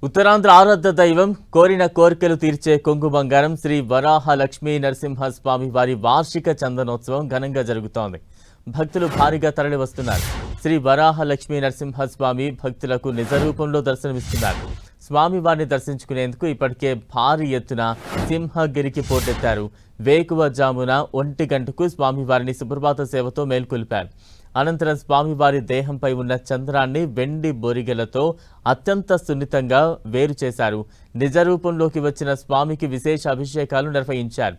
ఉత్తరాంధ్ర ఆరాధ్య దైవం కోరిన కోరికలు తీర్చే కొంగు బంగారం శ్రీ వరాహ లక్ష్మీ నరసింహ స్వామి వారి వార్షిక చందనోత్సవం ఘనంగా జరుగుతోంది. భక్తులు భారీగా తరలి వస్తున్నారు. శ్రీ వరాహ లక్ష్మీ నరసింహ స్వామి భక్తులకు నిజ రూపంలో దర్శనమిస్తున్నారు. స్వామి వారిని దర్శించుకునేందుకు ఇప్పటికే భారీ ఎత్తున సింహగిరికి పోటెత్తారు. వేకువజామున 1 గంటకు స్వామివారిని సుప్రభాత సేవతో మేల్కొల్పారు. అనంతరం స్వామివారి దేహంపై ఉన్న చంద్రాన్ని వెండి బొరిగెలతో అత్యంత సున్నితంగా వేరు చేశారు. నిజ రూపంలోకి వచ్చిన స్వామికి విశేష అభిషేకాలు నిర్వహించారు.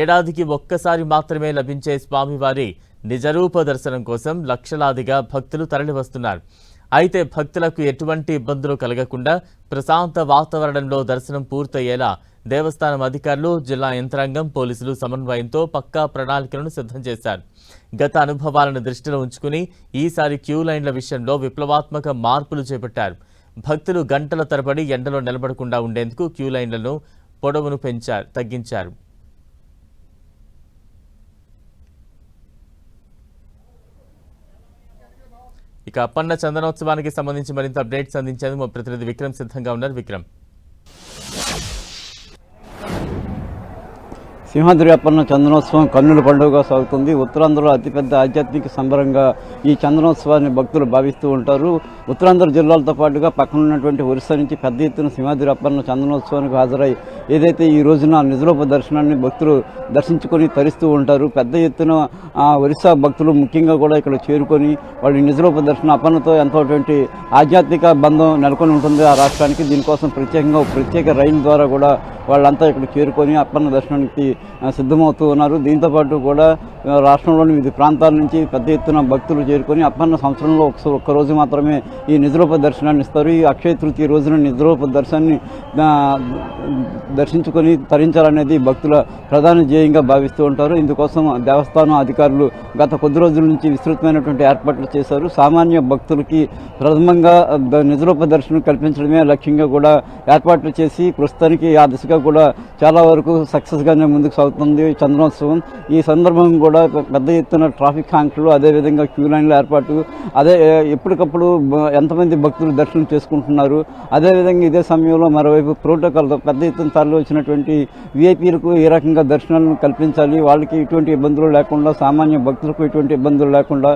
ఏడాదికి ఒక్కసారి మాత్రమే లభించే స్వామివారి నిజరూప దర్శనం కోసం లక్షలాదిగా భక్తులు తరలివస్తున్నారు. అయితే భక్తులకు ఎటువంటి ఇబ్బందులు కలగకుండా ప్రశాంత వాతావరణంలో దర్శనం పూర్తయ్యేలా దేవస్థానం అధికారులు, జిల్లా యంత్రాంగం, పోలీసులు సమన్వయంతో పక్కా ప్రణాళికలను సిద్ధం చేశారు. గత అనుభవాలను దృష్టిలో ఉంచుకుని ఈసారి క్యూ లైన్ల విషయంలో విప్లవాత్మక మార్పులు చేపట్టారు. భక్తులు గంటల తరబడి ఎండలో నిలబడకుండా ఉండేందుకు క్యూ లైన్లను పొడవును తగ్గించారు. ఇక అప్పన్న చందనోత్సవానికి సంబంధించి మరింత అప్డేట్స్ అందించేందుకు మా ప్రతినిధి విక్రమ్ సిద్ధంగా ఉన్నారు. విక్రమ్, సింహాద్రి అప్పన్న చందనోత్సవం కన్నుల పండుగగా సాగుతుంది. ఉత్తరాంధ్రలో అతిపెద్ద ఆధ్యాత్మిక సంబరంగా ఈ చందనోత్సవాన్ని భక్తులు భావిస్తూ ఉంటారు. ఉత్తరాంధ్ర జిల్లాలతో పాటుగా పక్కన ఉన్నటువంటి ఒరిస్సా నుంచి పెద్ద ఎత్తున సింహాద్రి అప్పన్న చందనోత్సవానికి హాజరై ఏదైతే ఈ రోజున నిజరూప దర్శనాన్ని భక్తులు దర్శించుకొని తరిస్తూ ఉంటారు. పెద్ద ఎత్తున ఒరిస్సా భక్తులు ముఖ్యంగా కూడా ఇక్కడ చేరుకొని వాళ్ళు నిజరూప దర్శనం అప్పన్నతో ఎంతోటువంటి ఆధ్యాత్మిక బంధం నెలకొని ఉంటుంది ఆ రాష్ట్రానికి. దీనికోసం ప్రత్యేకంగా ప్రత్యేక రైలు ద్వారా కూడా వాళ్ళంతా ఇక్కడ చేరుకొని అప్పన్న దర్శనానికి సిద్ధమవుతూ ఉన్నారు. దీంతోపాటు కూడా రాష్ట్రంలోని వివిధ ప్రాంతాల నుంచి పెద్ద ఎత్తున భక్తులు చేరుకొని అప్పన్న సంవత్సరంలో ఒక్కరోజు మాత్రమే ఈ నిజరూప దర్శనాన్ని ఇస్తారు. ఈ అక్షయ తృతీయ రోజున నిజరూప దర్శనాన్ని దర్శించుకొని తరించాలనేది భక్తుల ప్రధాన ధ్యేయంగా భావిస్తూ ఉంటారు. ఇందుకోసం దేవస్థానం అధికారులు గత కొద్ది రోజుల నుంచి విస్తృతమైనటువంటి ఏర్పాట్లు చేశారు. సామాన్య భక్తులకి ప్రథమంగా నిజరూప దర్శనం కల్పించడమే లక్ష్యంగా కూడా ఏర్పాట్లు చేసి ప్రస్తుతానికి ఆ దిశగా కూడా చాలా వరకు సక్సెస్గానే ముందుకు సాగుతుంది చందనోత్సవం. ఈ సందర్భం కూడా పెద్ద ఎత్తున ట్రాఫిక్ ఆంక్షలు, అదేవిధంగా క్యూ లైన్ల ఏర్పాటు, ఎప్పటికప్పుడు ఎంతమంది భక్తులు దర్శనం చేసుకుంటున్నారు, అదేవిధంగా ఇదే సమయంలో మరోవైపు ప్రోటోకాల్తో పెద్ద ఎత్తున తరలి వచ్చినటువంటి విఐపీలకు ఏ రకంగా దర్శనాలను కల్పించాలి, వాళ్ళకి ఎటువంటి ఇబ్బందులు లేకుండా, సామాన్య భక్తులకు ఎటువంటి ఇబ్బందులు లేకుండా,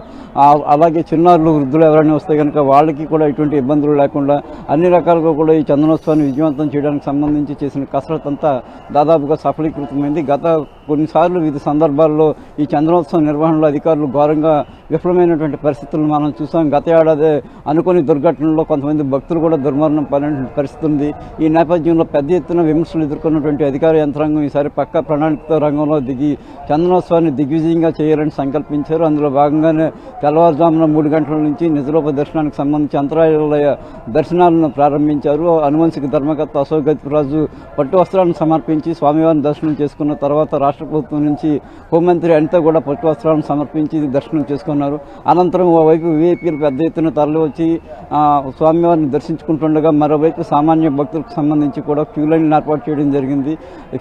అలాగే చిన్నారులు, వృద్ధులు ఎవరైనా వస్తే కనుక వాళ్ళకి కూడా ఎటువంటి ఇబ్బందులు లేకుండా అన్ని రకాలుగా కూడా ఈ చందనోత్సవాన్ని విజయవంతం చేయడానికి సంబంధించి చేసిన కసరత్ అంతా దాదాపుగా సఫలీకృతమైంది. గత కొన్నిసార్లు వివిధ సందర్భాల్లో ఈ చందనోత్సవం నిర్వహణలో అధికారులు ఘోరంగా విఫలమైనటువంటి పరిస్థితులను మనం చూసాం. గత ఏడాది అనుకోని దుర్ఘటనలో కొంతమంది భక్తులు కూడా దుర్మరణం పడినటువంటి పరిస్థితి ఉంది. ఈ నేపథ్యంలో పెద్ద ఎత్తున విమర్శలు ఎదుర్కొన్నటువంటి అధికార యంత్రాంగం ఈసారి పక్కా ప్రణాళికతో రంగంలో దిగి చందనోత్సవాన్ని దిగ్విజయంగా చేయాలని సంకల్పించారు. అందులో భాగంగానే తెల్లవారుజామున 3 గంటల నుంచి నిజరూప దర్శనానికి సంబంధించి అంతరాలయ దర్శనాలను ప్రారంభించారు. అనువంశిక ధర్మకర్త అశోక్ గజపతిరాజు పట్టు వస్త్రాలను సమర్పించి స్వామివారిని దర్శనం చేసుకున్న తర్వాత రాష్ట్ర ప్రభుత్వం నుంచి హోంమంత్రి అనిత కూడా పట్టు వస్త్రాలను సమర్పించి దర్శనం చేసుకున్నారు. అనంతరం ఓవైపు విఐపీలు పెద్ద ఎత్తున తరలి వచ్చి స్వామివారిని దర్శించుకుంటుండగా మరోవైపు సామాన్య భక్తులకు సంబంధించి కూడా క్యూ లైన్ ఏర్పాటు చేయడం జరిగింది.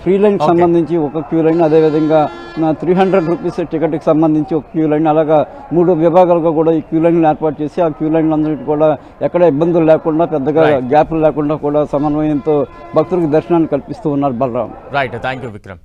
ఫ్రీ లైన్కి సంబంధించి ఒక క్యూ లైన్, అదేవిధంగా 300 రూపీస్ టికెట్కి సంబంధించి ఒక క్యూ లైన్, అలాగా 3 విభాగాలుగా కూడా ఈ క్యూ లైన్లు ఏర్పాటు చేసి ఆ క్యూ లైన్లందరికీ కూడా ఎక్కడ ఇబ్బందులు లేకుండా, పెద్దగా గ్యాప్లు లేకుండా కూడా సమన్వయంతో భక్తులకు దర్శనాన్ని కల్పిస్తూ ఉన్నారు. Balaram. Right, thank you Vikram.